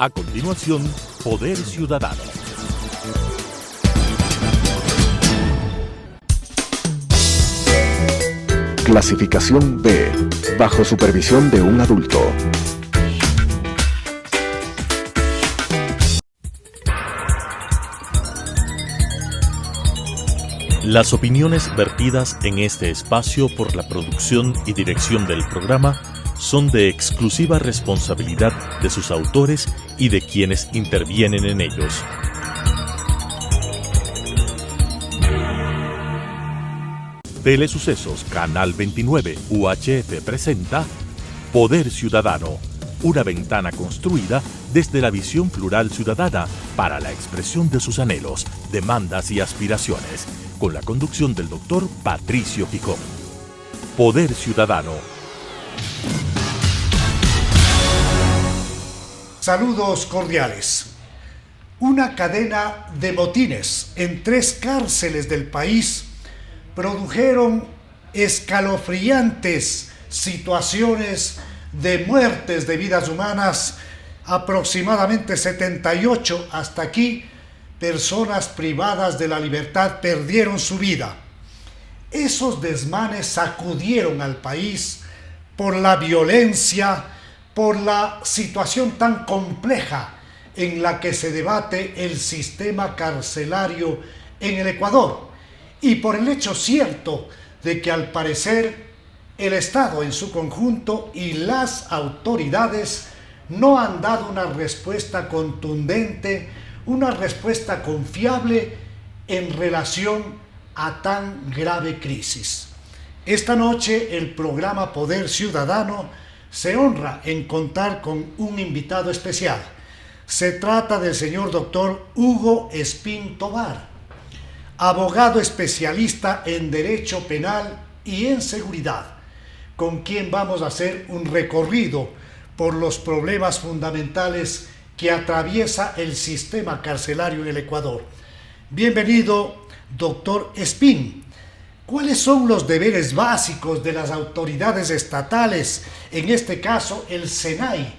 A continuación, Poder Ciudadano. Clasificación B, bajo supervisión de un adulto. Las opiniones vertidas en este espacio por la producción y dirección del programa son de exclusiva responsabilidad de sus autores y de quienes intervienen en ellos. Telesucesos Canal 29 UHF presenta Poder Ciudadano, una ventana construida desde la visión plural ciudadana para la expresión de sus anhelos, demandas y aspiraciones, con la conducción del doctor Patricio Picón. Poder Ciudadano. Saludos cordiales. Una cadena de motines en 3 cárceles del país produjeron escalofriantes situaciones de muertes de vidas humanas, aproximadamente 78 hasta aquí. Personas privadas de la libertad perdieron su vida. Esos desmanes sacudieron al país por la violencia, por la situación tan compleja en la que se debate el sistema carcelario en el Ecuador, y por el hecho cierto de que al parecer el Estado en su conjunto y las autoridades no han dado una respuesta contundente, una respuesta confiable en relación a tan grave crisis. Esta noche el programa Poder Ciudadano se honra en contar con un invitado especial. Se trata del señor doctor Hugo Espín Tovar, abogado especialista en Derecho Penal y en Seguridad, con quien vamos a hacer un recorrido por los problemas fundamentales que atraviesa el sistema carcelario en el Ecuador. Bienvenido, doctor Espín. ¿Cuáles son los deberes básicos de las autoridades estatales, en este caso el SENAI,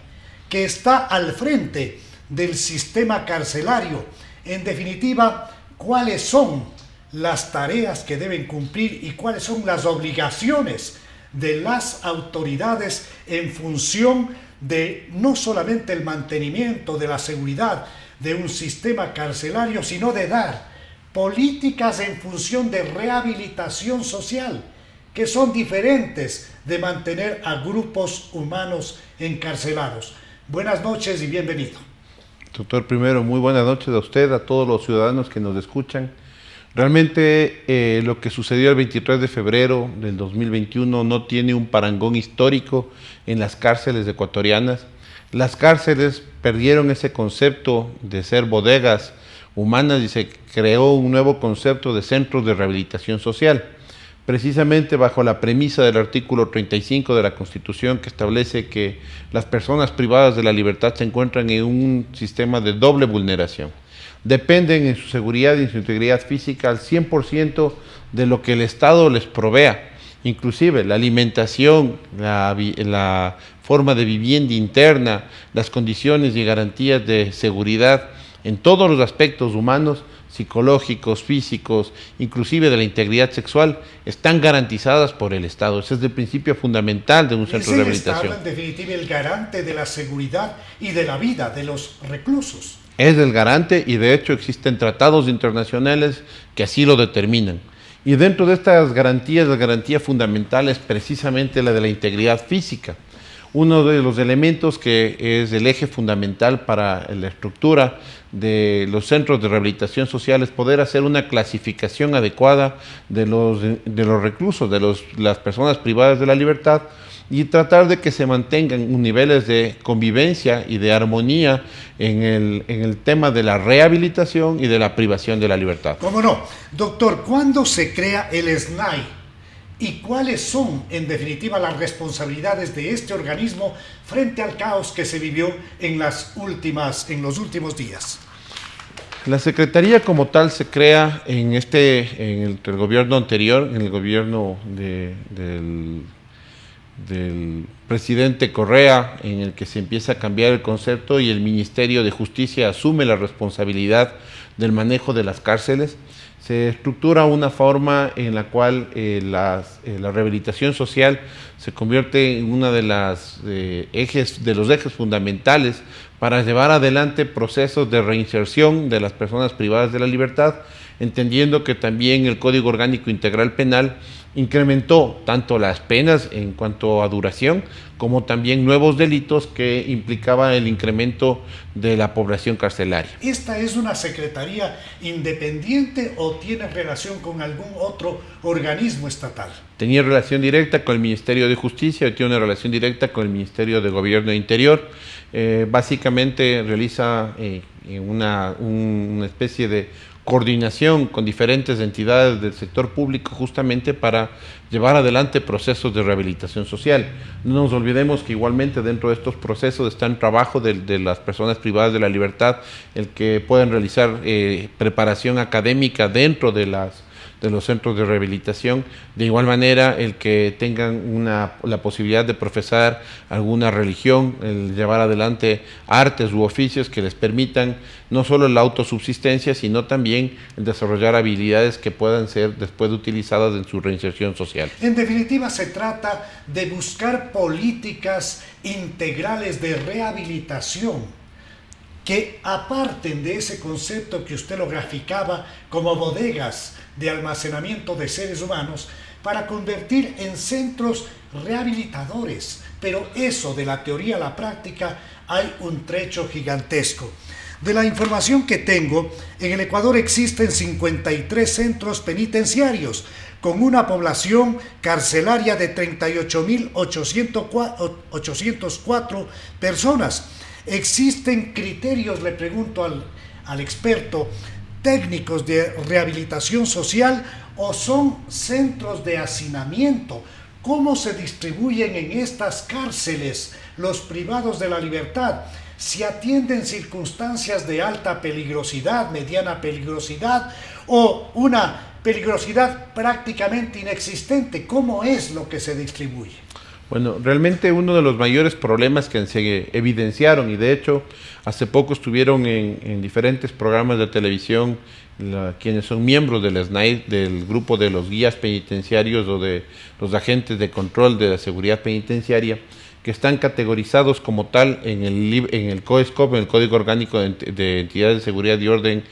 que está al frente del sistema carcelario? En definitiva, ¿cuáles son las tareas que deben cumplir y cuáles son las obligaciones de las autoridades en función de no solamente el mantenimiento de la seguridad de un sistema carcelario, sino de dar políticas en función de rehabilitación social, que son diferentes de mantener a grupos humanos encarcelados? Buenas noches y bienvenido. Doctor, primero, muy buenas noches a usted, a todos los ciudadanos que nos escuchan. Realmente lo que sucedió el 23 de febrero del 2021 no tiene un parangón histórico en las cárceles ecuatorianas. Las cárceles perdieron ese concepto de ser bodegas humanas y se creó un nuevo concepto de centros de rehabilitación social, precisamente bajo la premisa del artículo 35 de la Constitución, que establece que las personas privadas de la libertad se encuentran en un sistema de doble vulneración. Dependen en su seguridad y en su integridad física al 100% de lo que el Estado les provea, inclusive la alimentación, la forma de vivienda interna, las condiciones y garantías de seguridad en todos los aspectos humanos, psicológicos, físicos, inclusive de la integridad sexual, están garantizadas por el Estado. Ese es el principio fundamental de un centro de rehabilitación. Es el Estado, en definitiva, el garante de la seguridad y de la vida de los reclusos. Es el garante y de hecho existen tratados internacionales que así lo determinan. Y dentro de estas garantías, la garantía fundamental es precisamente la de la integridad física. Uno de los elementos que es el eje fundamental para la estructura de los centros de rehabilitación social es poder hacer una clasificación adecuada de los reclusos, de las personas privadas de la libertad, y tratar de que se mantengan niveles de convivencia y de armonía en el tema de la rehabilitación y de la privación de la libertad. ¿Cómo no? Doctor, ¿cuándo se crea el SNAI? ¿Y cuáles son, en definitiva, las responsabilidades de este organismo frente al caos que se vivió en los últimos días? La Secretaría como tal se crea en el gobierno anterior, en el gobierno del presidente Correa, en el que se empieza a cambiar el concepto y el Ministerio de Justicia asume la responsabilidad del manejo de las cárceles. Se estructura una forma en la cual la rehabilitación social se convierte en uno de los ejes fundamentales para llevar adelante procesos de reinserción de las personas privadas de la libertad, entendiendo que también el Código Orgánico Integral Penal incrementó tanto las penas en cuanto a duración, como también nuevos delitos que implicaban el incremento de la población carcelaria. ¿Esta es una secretaría independiente o tiene relación con algún otro organismo estatal? Tenía relación directa con el Ministerio de Justicia y tiene una relación directa con el Ministerio de Gobierno e Interior. Básicamente realiza una especie de coordinación con diferentes entidades del sector público justamente para llevar adelante procesos de rehabilitación social. No nos olvidemos que igualmente dentro de estos procesos está el trabajo de las personas privadas de la libertad, el que puedan realizar preparación académica dentro de los centros de rehabilitación, de igual manera el que tengan la posibilidad de profesar alguna religión, el llevar adelante artes u oficios que les permitan no solo la autosubsistencia, sino también el desarrollar habilidades que puedan ser después utilizadas en su reinserción social. En definitiva, se trata de buscar políticas integrales de rehabilitación que aparten de ese concepto que usted lo graficaba como bodegas de almacenamiento de seres humanos para convertir en centros rehabilitadores. Pero eso, de la teoría a la práctica, hay un trecho gigantesco. De la información que tengo, en el Ecuador existen 53 centros penitenciarios con una población carcelaria de 38.804 personas. ¿Existen criterios, le pregunto al experto, técnicos de rehabilitación social o son centros de hacinamiento? ¿Cómo se distribuyen en estas cárceles los privados de la libertad? ¿Se atienden circunstancias de alta peligrosidad, mediana peligrosidad o una peligrosidad prácticamente inexistente? ¿Cómo es lo que se distribuye? Bueno, realmente uno de los mayores problemas que se evidenciaron, y de hecho hace poco estuvieron en diferentes programas de televisión quienes son miembros del SNAI, del grupo de los guías penitenciarios o de los agentes de control de la seguridad penitenciaria, que están categorizados como tal en el COESCOP, en el Código Orgánico de Entidades de Seguridad y Orden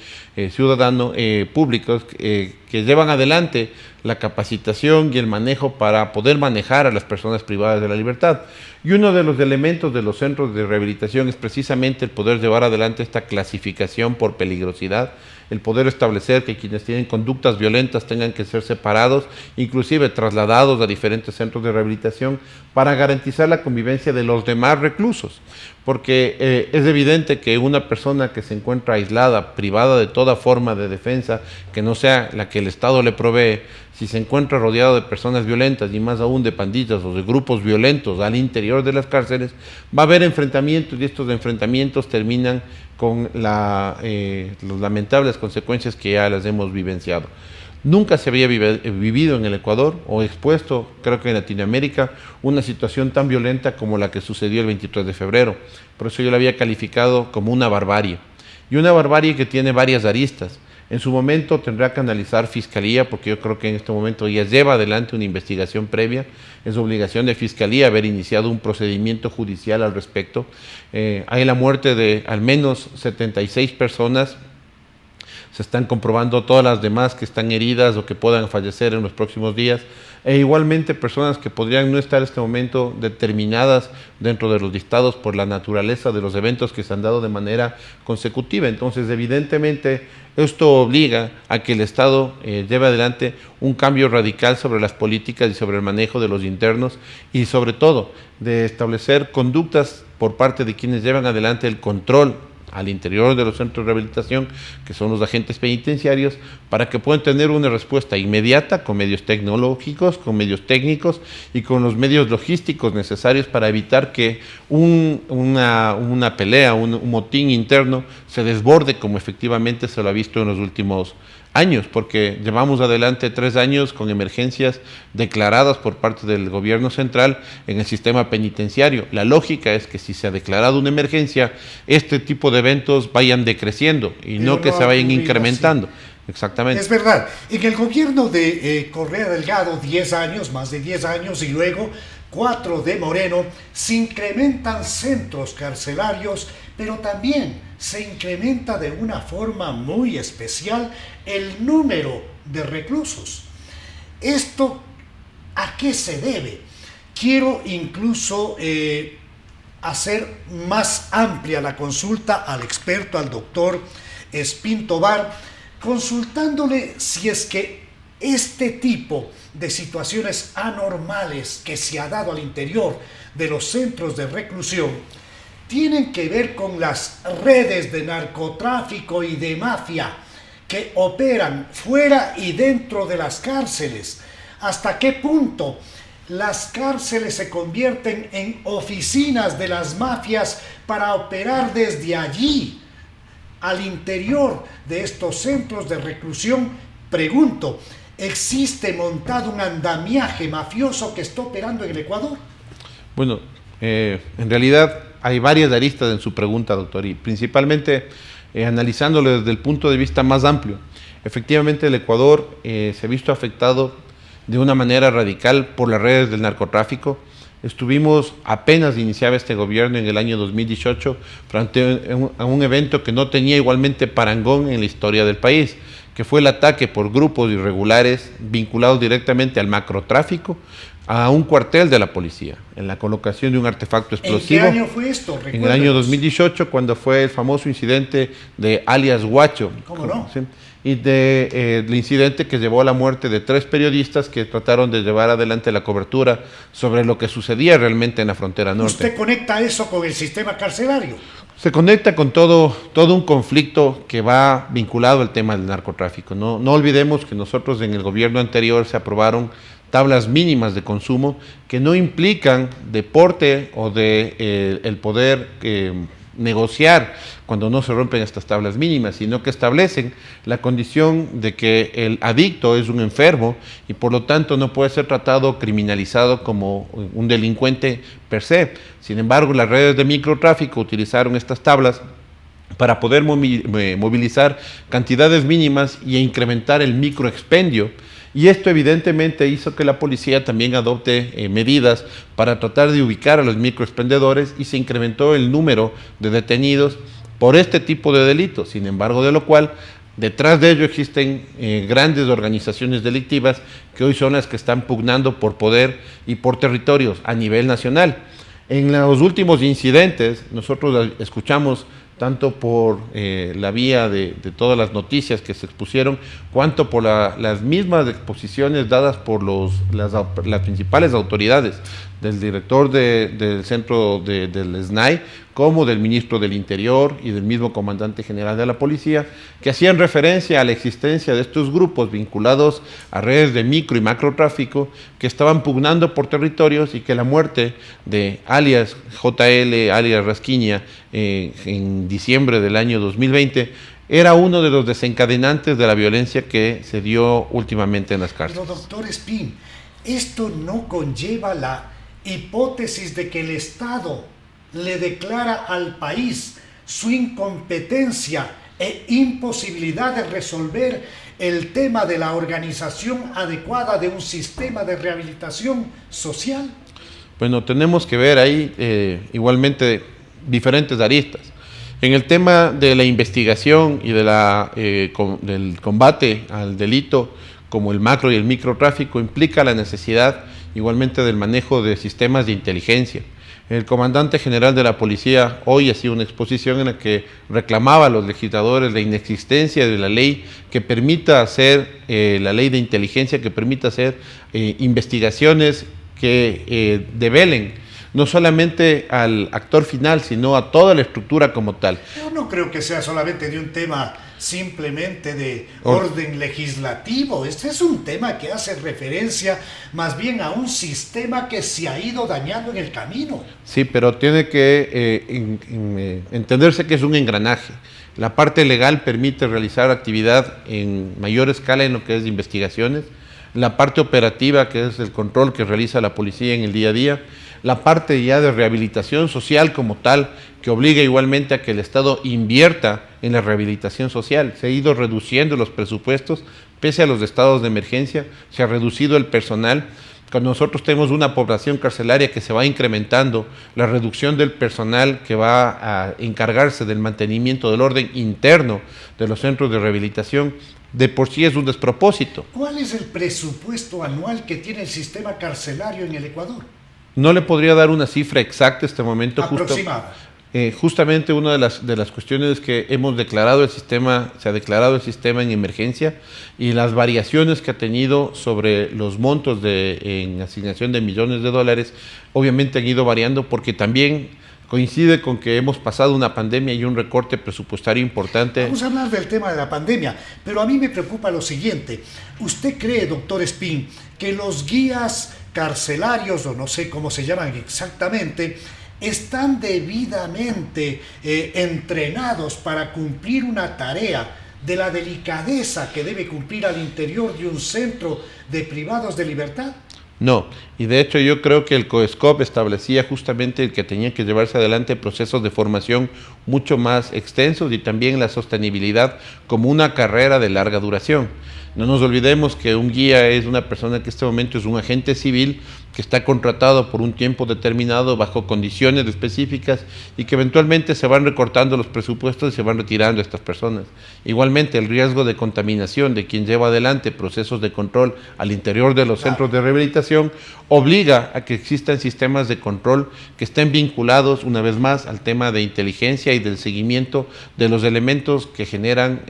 Ciudadano Públicos, que llevan adelante la capacitación y el manejo para poder manejar a las personas privadas de la libertad. Y uno de los elementos de los centros de rehabilitación es precisamente el poder llevar adelante esta clasificación por peligrosidad, el poder establecer que quienes tienen conductas violentas tengan que ser separados, inclusive trasladados a diferentes centros de rehabilitación para garantizar la convivencia de los demás reclusos. Porque es evidente que una persona que se encuentra aislada, privada de toda forma de defensa, que no sea la que el Estado le provee, si se encuentra rodeado de personas violentas y más aún de pandillas o de grupos violentos al interior de las cárceles, va a haber enfrentamientos y estos enfrentamientos terminan con las lamentables consecuencias que ya las hemos vivenciado. Nunca se había vivido en el Ecuador o expuesto, creo que en Latinoamérica, una situación tan violenta como la que sucedió el 23 de febrero. Por eso yo la había calificado como una barbarie. Y una barbarie que tiene varias aristas. En su momento tendrá que analizar Fiscalía, porque yo creo que en este momento ya lleva adelante una investigación previa. Es obligación de Fiscalía haber iniciado un procedimiento judicial al respecto. Hay la muerte de al menos 76 personas. Se están comprobando todas las demás que están heridas o que puedan fallecer en los próximos días, e igualmente personas que podrían no estar en este momento determinadas dentro de los listados por la naturaleza de los eventos que se han dado de manera consecutiva. Entonces, evidentemente, esto obliga a que el Estado lleve adelante un cambio radical sobre las políticas y sobre el manejo de los internos y sobre todo de establecer conductas por parte de quienes llevan adelante el control al interior de los centros de rehabilitación, que son los agentes penitenciarios, para que puedan tener una respuesta inmediata con medios tecnológicos, con medios técnicos y con los medios logísticos necesarios para evitar que una pelea, un motín interno se desborde como efectivamente se lo ha visto en los últimos años, porque llevamos adelante 3 años con emergencias declaradas por parte del gobierno central en el sistema penitenciario. La lógica es que si se ha declarado una emergencia, este tipo de eventos vayan decreciendo y no que se vayan incrementando. Así. Exactamente. Es verdad. En el gobierno de Correa Delgado, 10 años, más de 10 años, y luego 4 de Moreno, se incrementan centros carcelarios, pero también se incrementa de una forma muy especial el número de reclusos. ¿Esto a qué se debe? Quiero incluso hacer más amplia la consulta al experto, al doctor Espín Tobar, consultándole si es que este tipo de situaciones anormales que se ha dado al interior de los centros de reclusión tienen que ver con las redes de narcotráfico y de mafia que operan fuera y dentro de las cárceles. ¿Hasta qué punto las cárceles se convierten en oficinas de las mafias para operar desde allí al interior de estos centros de reclusión? Pregunto, ¿existe montado un andamiaje mafioso que está operando en el Ecuador? Bueno, en realidad hay varias aristas en su pregunta, doctor, y principalmente analizándolo desde el punto de vista más amplio. Efectivamente, el Ecuador se ha visto afectado de una manera radical por las redes del narcotráfico. Estuvimos apenas iniciaba este gobierno en el año 2018 frente a un evento que no tenía igualmente parangón en la historia del país, que fue el ataque por grupos irregulares vinculados directamente al macrotráfico a un cuartel de la policía, en la colocación de un artefacto explosivo. ¿En qué año fue esto? Recuérdenos. En el año 2018, cuando fue el famoso incidente de alias Guacho. ¿Cómo no? ¿Sí? Y del incidente que llevó a la muerte de 3 periodistas que trataron de llevar adelante la cobertura sobre lo que sucedía realmente en la frontera norte. ¿Usted conecta eso con el sistema carcelario? Se conecta con todo un conflicto que va vinculado al tema del narcotráfico. No olvidemos que nosotros en el gobierno anterior se aprobaron tablas mínimas de consumo que no implican deporte o el poder negociar cuando no se rompen estas tablas mínimas, sino que establecen la condición de que el adicto es un enfermo y por lo tanto no puede ser tratado, criminalizado como un delincuente per se. Sin embargo, las redes de microtráfico utilizaron estas tablas para poder movilizar cantidades mínimas y incrementar el microexpendio. Y esto evidentemente hizo que la policía también adopte medidas para tratar de ubicar a los microexpendedores y se incrementó el número de detenidos por este tipo de delitos. Sin embargo, de lo cual detrás de ello existen grandes organizaciones delictivas que hoy son las que están pugnando por poder y por territorios a nivel nacional. En los últimos incidentes nosotros escuchamos tanto por la vía de todas las noticias que se expusieron, cuanto por las mismas exposiciones dadas por las principales autoridades, del director del centro del SNAI, como del ministro del Interior y del mismo comandante general de la policía, que hacían referencia a la existencia de estos grupos vinculados a redes de micro y macrotráfico que estaban pugnando por territorios y que la muerte de alias JL, alias Rasquiña, en diciembre del año 2020, era uno de los desencadenantes de la violencia que se dio últimamente en las cárceles. Pero doctor Espín, ¿esto no conlleva la hipótesis de que el Estado le declara al país su incompetencia e imposibilidad de resolver el tema de la organización adecuada de un sistema de rehabilitación social? Bueno, tenemos que ver ahí igualmente diferentes aristas. En el tema de la investigación y del combate al delito, como el macro y el microtráfico, implica la necesidad igualmente del manejo de sistemas de inteligencia. El comandante general de la policía hoy hacía una exposición en la que reclamaba a los legisladores la inexistencia de la ley que permita hacer, la ley de inteligencia que permita hacer investigaciones que develen no solamente al actor final, sino a toda la estructura como tal. Yo no creo que sea solamente de un tema simplemente de orden legislativo. Este es un tema que hace referencia más bien a un sistema que se ha ido dañando en el camino. Sí, pero tiene que entenderse que es un engranaje. La parte legal permite realizar actividad en mayor escala en lo que es de investigaciones, la parte operativa, que es el control que realiza la policía en el día a día, la parte ya de rehabilitación social como tal, que obliga igualmente a que el Estado invierta en la rehabilitación social. Se ha ido reduciendo los presupuestos, pese a los estados de emergencia, se ha reducido el personal. Cuando nosotros tenemos una población carcelaria que se va incrementando, la reducción del personal que va a encargarse del mantenimiento del orden interno de los centros de rehabilitación, de por sí es un despropósito. ¿Cuál es el presupuesto anual que tiene el sistema carcelario en el Ecuador? No le podría dar una cifra exacta en este momento. Aproximada. Justamente una de las cuestiones es que hemos declarado el sistema, se ha declarado el sistema en emergencia, y las variaciones que ha tenido sobre los montos en asignación de millones de dólares obviamente han ido variando, porque también coincide con que hemos pasado una pandemia y un recorte presupuestario importante. Vamos a hablar del tema de la pandemia, pero a mí me preocupa lo siguiente. ¿Usted cree, doctor Espín, que los guías carcelarios, o no sé cómo se llaman exactamente, están debidamente entrenados para cumplir una tarea de la delicadeza que debe cumplir al interior de un centro de privados de libertad? No, y de hecho yo creo que el COESCOP establecía justamente que tenía que llevarse adelante procesos de formación mucho más extensos y también la sostenibilidad como una carrera de larga duración. No nos olvidemos que un guía es una persona que en este momento es un agente civil que está contratado por un tiempo determinado bajo condiciones específicas y que eventualmente se van recortando los presupuestos y se van retirando estas personas. Igualmente, el riesgo de contaminación de quien lleva adelante procesos de control al interior de los centros de rehabilitación obliga a que existan sistemas de control que estén vinculados una vez más al tema de inteligencia y del seguimiento de los elementos que generan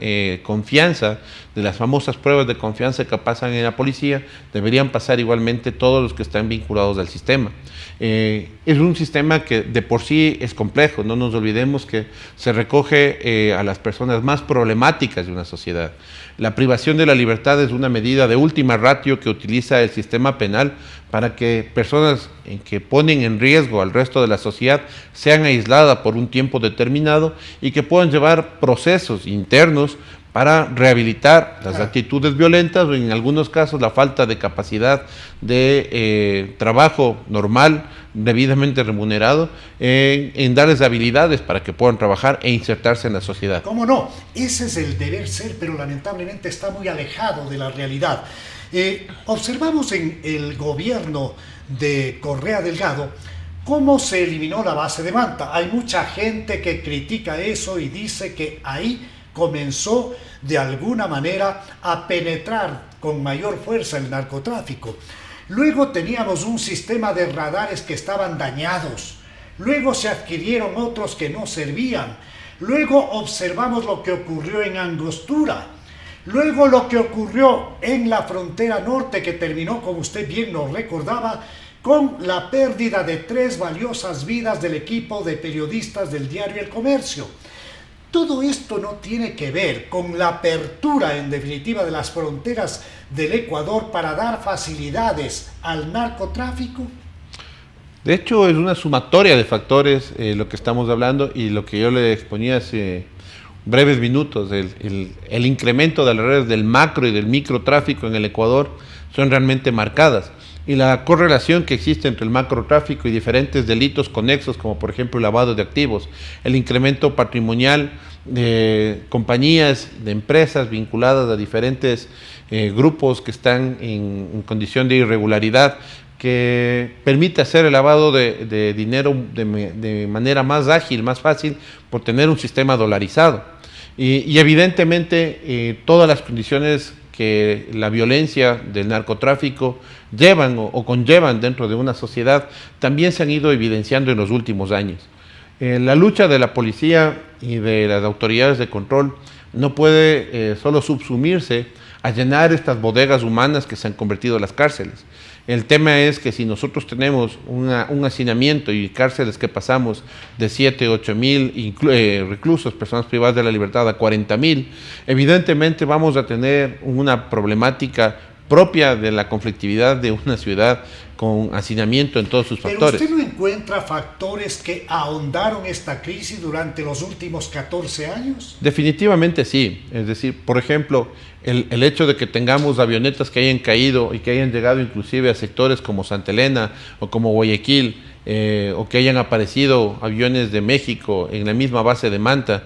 confianza, de las famosas pruebas de confianza que pasan en la policía. Deberían pasar igualmente todos los que están vinculados al sistema. Es un sistema que de por sí es complejo. No nos olvidemos que se recoge a las personas más problemáticas de una sociedad. La privación de la libertad es una medida de última ratio que utiliza el sistema penal para que personas que ponen en riesgo al resto de la sociedad sean aisladas por un tiempo determinado y que puedan llevar procesos internos para rehabilitar las actitudes violentas o en algunos casos la falta de capacidad de trabajo normal, debidamente remunerado, en darles habilidades para que puedan trabajar e insertarse en la sociedad. ¿Cómo no? Ese es el deber ser, pero lamentablemente está muy alejado de la realidad. Observamos en el gobierno de Correa Delgado cómo se eliminó la base de Manta. Hay mucha gente que critica eso y dice que ahí comenzó de alguna manera a penetrar con mayor fuerza el narcotráfico. Luego teníamos un sistema de radares que estaban dañados. Luego se adquirieron otros que no servían. Luego observamos lo que ocurrió en Angostura. Luego lo que ocurrió en la frontera norte, que terminó, como usted bien nos recordaba, con la pérdida de 3 valiosas vidas del equipo de periodistas del diario El Comercio. Todo esto no tiene que ver con la apertura, en definitiva, de las fronteras del Ecuador para dar facilidades al narcotráfico. De hecho, es una sumatoria de factores lo que estamos hablando, y lo que yo le exponía hace breves minutos, el incremento de las redes del macro y del microtráfico en el Ecuador son realmente marcadas. Y la correlación que existe entre el macrotráfico y diferentes delitos conexos, como por ejemplo el lavado de activos, el incremento patrimonial de compañías, de empresas vinculadas a diferentes grupos que están en condición de irregularidad, que permite hacer el lavado de dinero de manera más ágil, más fácil, por tener un sistema dolarizado. Y evidentemente todas las condiciones que la violencia del narcotráfico llevan o conllevan dentro de una sociedad también se han ido evidenciando en los últimos años. La lucha de la policía y de las autoridades de control no puede solo subsumirse a llenar estas bodegas humanas que se han convertido en las cárceles. El tema es que si nosotros tenemos un hacinamiento y cárceles que pasamos de 7, 8 mil reclusos, personas privadas de la libertad, a 40.000, evidentemente vamos a tener una problemática propia de la conflictividad de una ciudad con hacinamiento en todos sus factores. ¿Pero usted no encuentra factores que ahondaron esta crisis durante los últimos 14 años? Definitivamente sí. Es decir, por ejemplo, el hecho de que tengamos avionetas que hayan caído y que hayan llegado inclusive a sectores como Santa Elena o como Guayaquil, o que hayan aparecido aviones de México en la misma base de Manta,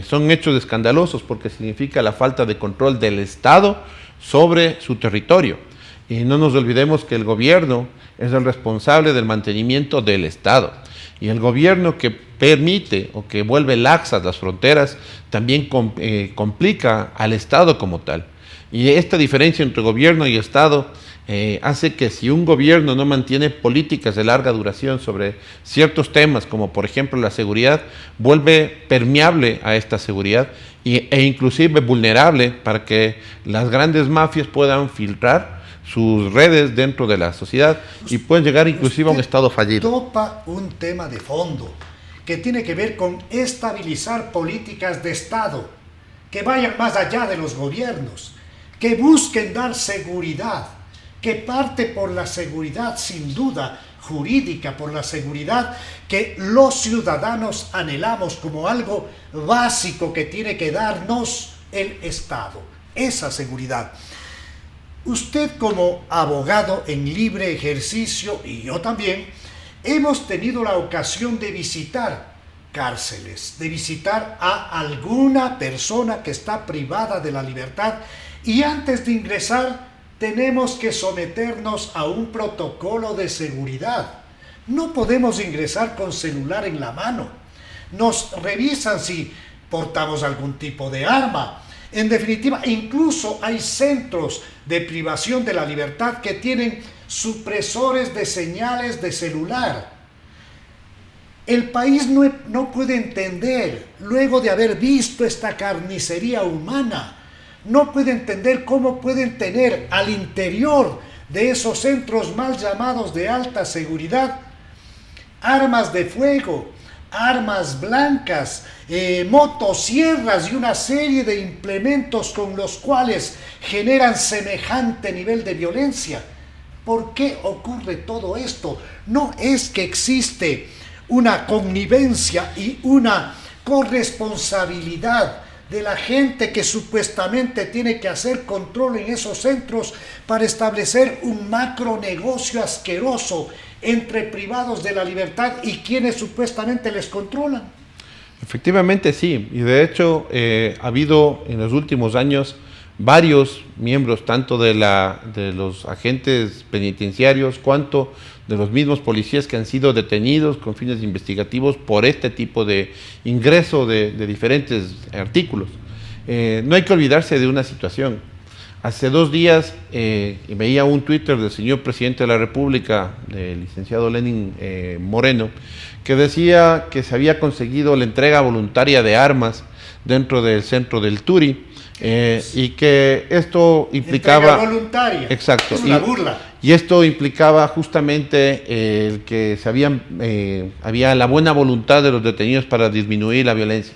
son hechos escandalosos porque significa la falta de control del Estado sobre su territorio. Y no nos olvidemos que el gobierno es el responsable del mantenimiento del Estado. Y el gobierno que permite o que vuelve laxas las fronteras también complica al Estado como tal. Y esta diferencia entre gobierno y Estado hace que si un gobierno no mantiene políticas de larga duración sobre ciertos temas, como por ejemplo la seguridad, vuelve permeable a esta seguridad e inclusive vulnerable para que las grandes mafias puedan filtrar sus redes dentro de la sociedad y pueden llegar inclusive a un estado fallido. Topa un tema de fondo que tiene que ver con estabilizar políticas de Estado que vayan más allá de los gobiernos, que busquen dar seguridad, que parte por la seguridad sin duda jurídica, por la seguridad que los ciudadanos anhelamos como algo básico que tiene que darnos el Estado, esa seguridad. Usted como abogado en libre ejercicio y yo también hemos tenido la ocasión de visitar cárceles, de visitar a alguna persona que está privada de la libertad y antes de ingresar tenemos que someternos a un protocolo de seguridad. No podemos ingresar con celular en la mano. Nos revisan si portamos algún tipo de arma. En definitiva, incluso hay centros de privación de la libertad que tienen supresores de señales de celular. El país no puede entender, luego de haber visto esta carnicería humana, no puede entender cómo pueden tener al interior de esos centros mal llamados de alta seguridad armas de fuego, armas blancas, motosierras y una serie de implementos con los cuales generan semejante nivel de violencia. ¿Por qué ocurre todo esto? No es que existe una connivencia y una corresponsabilidad de la gente que supuestamente tiene que hacer control en esos centros para establecer un macro negocio asqueroso entre privados de la libertad y quienes supuestamente les controlan. Efectivamente sí, y de hecho ha habido en los últimos años varios miembros tanto de los agentes penitenciarios cuanto de los mismos policías que han sido detenidos con fines investigativos por este tipo de ingreso de diferentes artículos. No hay que olvidarse de una situación. Hace 2 días veía un Twitter del señor presidente de la República, del licenciado Lenín Moreno, que decía que se había conseguido la entrega voluntaria de armas dentro del centro del Turi, y que esto implicaba... Entrega voluntaria. Exacto. Es una burla. Y esto implicaba justamente el que había la buena voluntad de los detenidos para disminuir la violencia.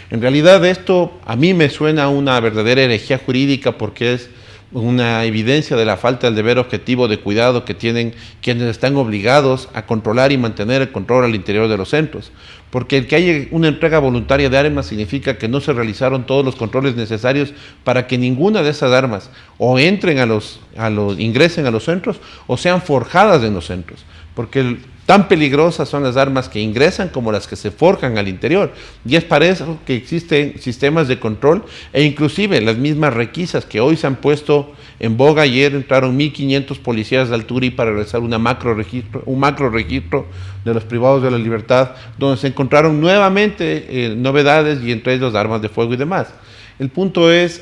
En realidad esto a mí me suena a una verdadera herejía jurídica porque es una evidencia de la falta del deber objetivo de cuidado que tienen quienes están obligados a controlar y mantener el control al interior de los centros. Porque el que haya una entrega voluntaria de armas significa que no se realizaron todos los controles necesarios para que ninguna de esas armas o entren ingresen a los centros o sean forjadas en los centros. Porque tan peligrosas son las armas que ingresan como las que se forjan al interior. Y es para eso que existen sistemas de control e inclusive las mismas requisas que hoy se han puesto en boga. Ayer entraron 1.500 policías de Alturi para realizar un macro registro de los privados de la libertad, donde se encontraron nuevamente novedades y entre ellos armas de fuego y demás. El punto es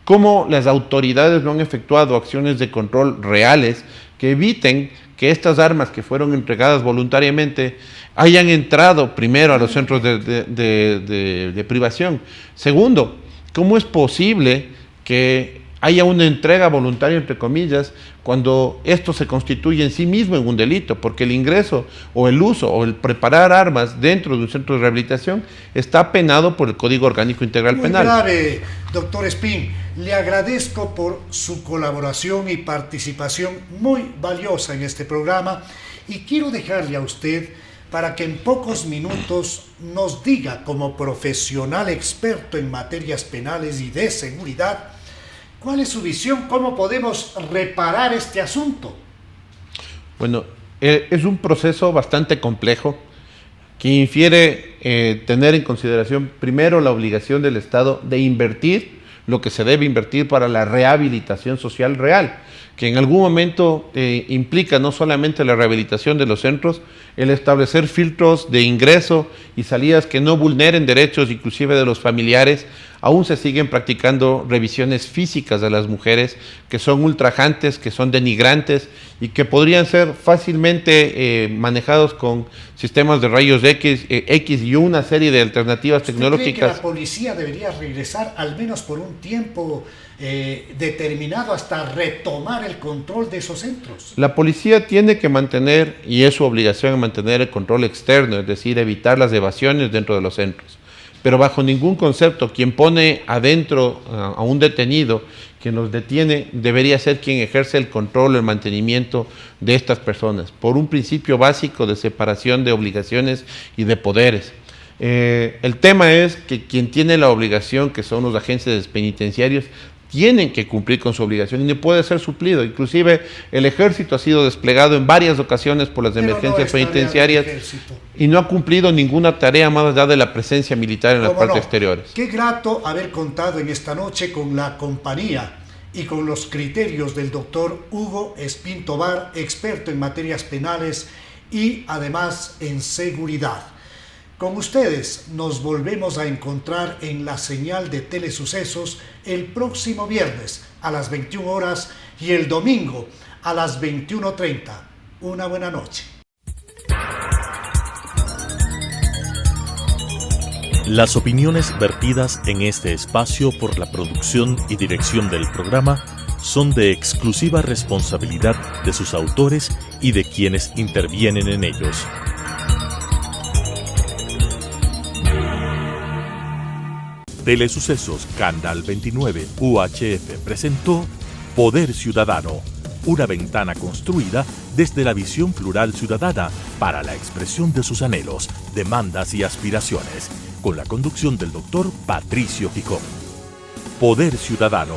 cómo las autoridades no han efectuado acciones de control reales que eviten que estas armas que fueron entregadas voluntariamente hayan entrado primero a los centros de privación. Segundo, ¿cómo es posible que haya una entrega voluntaria, entre comillas, cuando esto se constituye en sí mismo en un delito, porque el ingreso o el uso o el preparar armas dentro de un centro de rehabilitación está penado por el Código Orgánico Integral Penal. Muy grave, doctor Espín. Le agradezco por su colaboración y participación muy valiosa en este programa y quiero dejarle a usted para que en pocos minutos nos diga, como profesional experto en materias penales y de seguridad, ¿cuál es su visión? ¿Cómo podemos reparar este asunto? Bueno, es un proceso bastante complejo que infiere tener en consideración primero la obligación del Estado de invertir lo que se debe invertir para la rehabilitación social real, que en algún momento implica no solamente la rehabilitación de los centros, el establecer filtros de ingreso y salidas que no vulneren derechos inclusive de los familiares. Aún se siguen practicando revisiones físicas de las mujeres que son ultrajantes, que son denigrantes y que podrían ser fácilmente manejados con sistemas de rayos X y una serie de alternativas tecnológicas. ¿Usted cree que la policía debería regresar al menos por un tiempo determinado hasta retomar el control de esos centros? La policía tiene que mantener, y es su obligación, mantener el control externo, es decir, evitar las evasiones dentro de los centros. Pero bajo ningún concepto, quien pone adentro a un detenido, quien los detiene, debería ser quien ejerce el control o el mantenimiento de estas personas, por un principio básico de separación de obligaciones y de poderes. El tema es que quien tiene la obligación, que son los agentes penitenciarios, tienen que cumplir con su obligación y no puede ser suplido. Inclusive el ejército ha sido desplegado en varias ocasiones por las emergencias penitenciarias y no ha cumplido ninguna tarea más allá de la presencia militar en las partes exteriores. Qué grato haber contado en esta noche con la compañía y con los criterios del doctor Hugo Espín Tovar, experto en materias penales y además en seguridad. Con ustedes nos volvemos a encontrar en la señal de Telesucesos el próximo viernes a las 21 horas y el domingo a las 21:30. Una buena noche. Las opiniones vertidas en este espacio por la producción y dirección del programa son de exclusiva responsabilidad de sus autores y de quienes intervienen en ellos. Telesucesos Canal 29 UHF presentó Poder Ciudadano, una ventana construida desde la visión plural ciudadana para la expresión de sus anhelos, demandas y aspiraciones, con la conducción del doctor Patricio Picón. Poder Ciudadano.